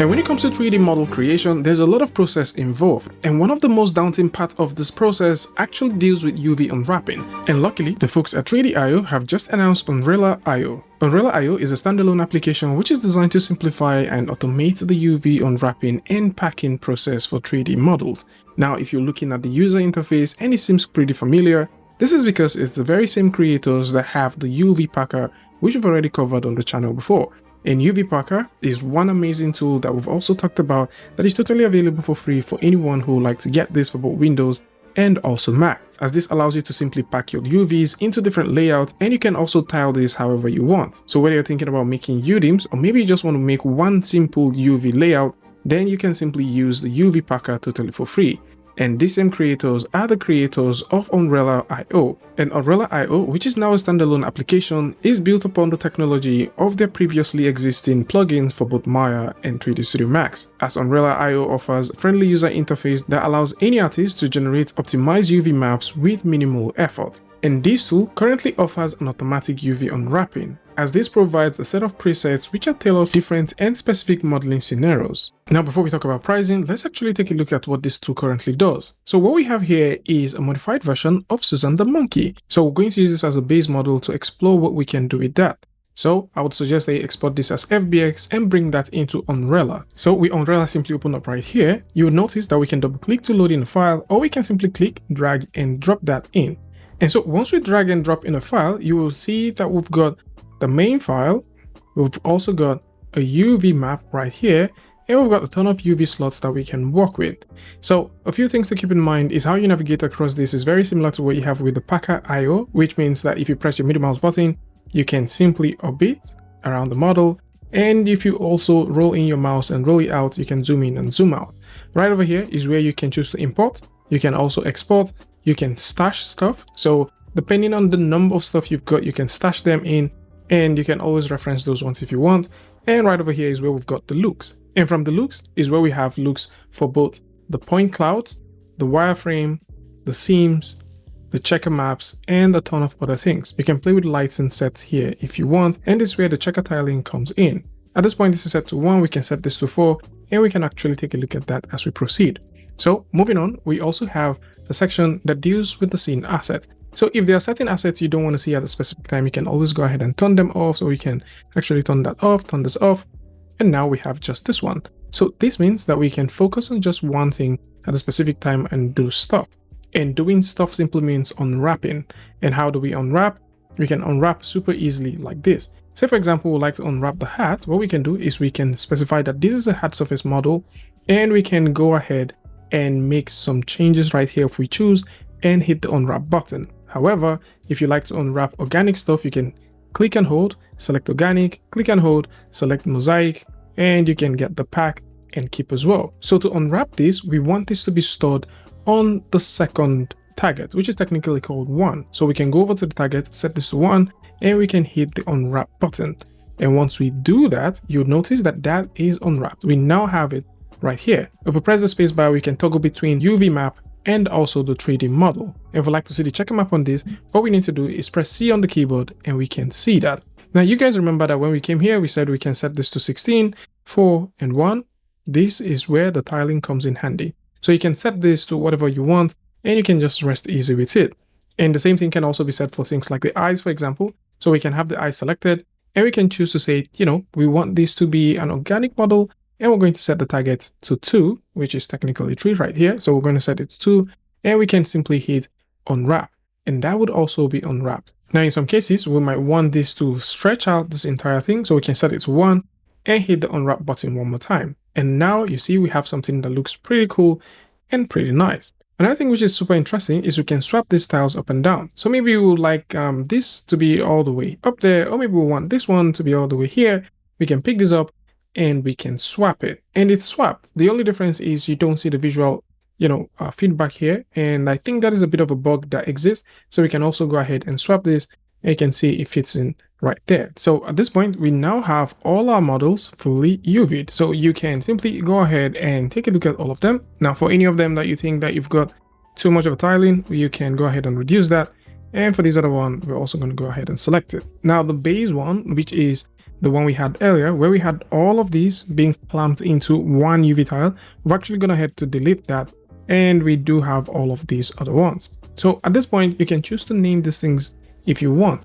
And when it comes to 3D model creation, there's a lot of process involved, and one of the most daunting part of this process actually deals with UV unwrapping. And luckily, the folks at Unwrella-IO have just announced Unwrella-IO. Unwrella-IO is a standalone application which is designed to simplify and automate the UV unwrapping and packing process for 3D models. Now, if you're looking at the user interface and it seems pretty familiar, this is because it's the very same creators that have the UV Packer, which we've already covered on the channel before. And UV Packer is one amazing tool that we've also talked about that is totally available for free for anyone who would like to get this for both Windows and also Mac, as this allows you to simply pack your UVs into different layouts, and you can also tile this however you want. So whether you're thinking about making UDIMs or maybe you just want to make one simple UV layout, then you can simply use the UV Packer totally for free. And these same creators are the creators of Unwrella-IO. And Unwrella-IO, which is now a standalone application, is built upon the technology of their previously existing plugins for both Maya and 3D Studio Max, as Unwrella-IO offers a friendly user interface that allows any artist to generate optimized UV maps with minimal effort. And this tool currently offers an automatic UV unwrapping, as this provides a set of presets which are tailored to different and specific modeling scenarios. Now, before we talk about pricing, let's actually take a look at what this tool currently does. So what we have here is a modified version of Susan the Monkey. So we're going to use this as a base model to explore what we can do with that. So I would suggest that you export this as FBX and bring that into Unwrella. So with Unwrella simply open up right here, you will notice that we can double click to load in a file, or we can simply click, drag and drop that in. And so once we drag and drop in a file, you will see that we've got the main file, we've also got a UV map right here, and we've got a ton of UV slots that we can work with. So a few things to keep in mind is how you navigate across this is very similar to what you have with the Packer IO, which means that if you press your middle mouse button, you can simply orbit around the model. And if you also roll in your mouse and roll it out, you can zoom in and zoom out. Right over here is where you can choose to import. You can also export. You can stash stuff. So depending on the number of stuff you've got, you can stash them in, and you can always reference those ones if you want. And right over here is where we've got the looks. And from the looks is where we have looks for both the point clouds, the wireframe, the seams, the checker maps, and a ton of other things. You can play with lights and sets here if you want, and this is where the checker tiling comes in. At this point, this is set to 1, we can set this to 4, and we can actually take a look at that as we proceed. So moving on, we also have the section that deals with the scene asset. So if there are certain assets you don't want to see at a specific time, you can always go ahead and turn them off. So we can actually turn that off, turn this off, and now we have just this one. So this means that we can focus on just one thing at a specific time and do stuff. And doing stuff simply means unwrapping. And how do we unwrap? We can unwrap super easily like this. Say for example, we'd like to unwrap the hat. What we can do is we can specify that this is a hat surface model, and we can go ahead and make some changes right here if we choose and hit the unwrap button. However, if you like to unwrap organic stuff, you can click and hold, select organic, click and hold, select mosaic, and you can get the pack and keep as well. So to unwrap this, we want this to be stored on the second target, which is technically called 1. So we can go over to the target, set this to 1, and we can hit the unwrap button. And once we do that, you'll notice that that is unwrapped. We now have it right here. If we press the space bar, we can toggle between UV map and also the 3D model. If we'd like to see the checker map on this, all we need to do is press C on the keyboard and we can see that. Now you guys remember that when we came here, we said we can set this to 16, 4, and 1. This is where the tiling comes in handy. So you can set this to whatever you want and you can just rest easy with it. And the same thing can also be set for things like the eyes, for example. So we can have the eye selected and we can choose to say, we want this to be an organic model. And we're going to set the target to 2, which is technically 3 right here. So we're going to set it to 2, and we can simply hit unwrap, and that would also be unwrapped. Now, in some cases, we might want this to stretch out this entire thing. So we can set it to 1 and hit the unwrap button one more time. And now you see we have something that looks pretty cool and pretty nice. Another thing which is super interesting is we can swap these tiles up and down. So maybe we would like this to be all the way up there, or maybe we want this one to be all the way here. We can pick this up and we can swap it, and it's swapped. The only difference is you don't see the visual feedback here, and I think that is a bit of a bug that exists. So we can also go ahead and swap this, and you can see it fits in right there. So at this point, we now have all our models fully UV'd. So you can simply go ahead and take a look at all of them. Now for any of them that you think that you've got too much of a tiling, you can go ahead and reduce that, And for this other one, we're also going to go ahead and select it. Now the base one, which is the one we had earlier, where we had all of these being clamped into one UV tile, we're actually going to head to delete that. And we do have all of these other ones. So at this point, you can choose to name these things if you want.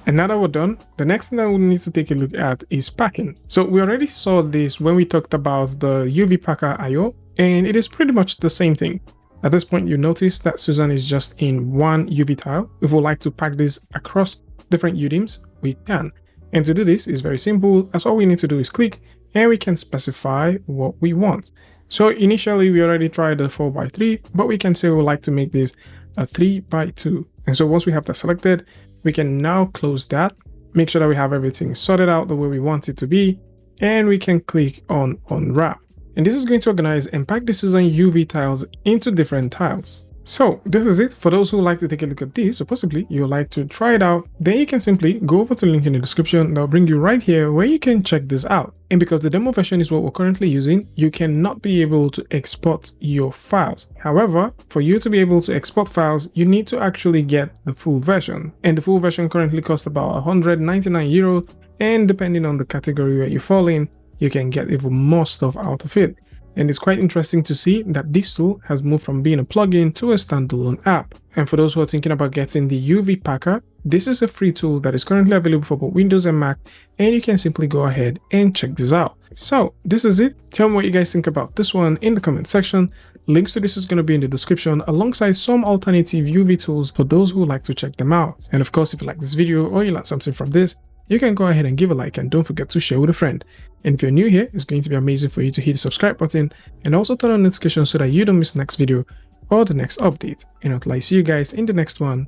And now that we're done, the next thing that we need to take a look at is packing. So we already saw this when we talked about the UV Packer IO, and it is pretty much the same thing. At this point, you notice that Susan is just in one UV tile. If we like to pack this across different UDIMs, we can. And to do this is very simple, as all we need to do is click and we can specify what we want. So initially we already tried the 4x3, but we can say we would like to make this a 3x2. And so once we have that selected, we can now close that, make sure that we have everything sorted out the way we want it to be, and we can click on Unwrap. And this is going to organize and pack the Susan UV tiles into different tiles. So this is it. For those who like to take a look at this, or possibly you would like to try it out, then you can simply go over to the link in the description. That'll bring you right here where you can check this out. And because the demo version is what we're currently using, you cannot be able to export your files. However, for you to be able to export files, you need to actually get the full version. And the full version currently costs about 199 euro. And depending on the category where you fall in, you can get even more stuff out of it. And it's quite interesting to see that this tool has moved from being a plugin to a standalone app. And for those who are thinking about getting the UV Packer, this is a free tool that is currently available for both Windows and Mac, and you can simply go ahead and check this out. So this is it. Tell me what you guys think about this one in the comment section. Links to this is going to be in the description alongside some alternative UV tools for those who like to check them out. And of course, if you like this video or you learned something from this, you can go ahead and give a like, and don't forget to share with a friend. And if you're new here, it's going to be amazing for you to hit the subscribe button and also turn on notifications so that you don't miss the next video or the next update. And until I see you guys in the next one,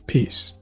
peace.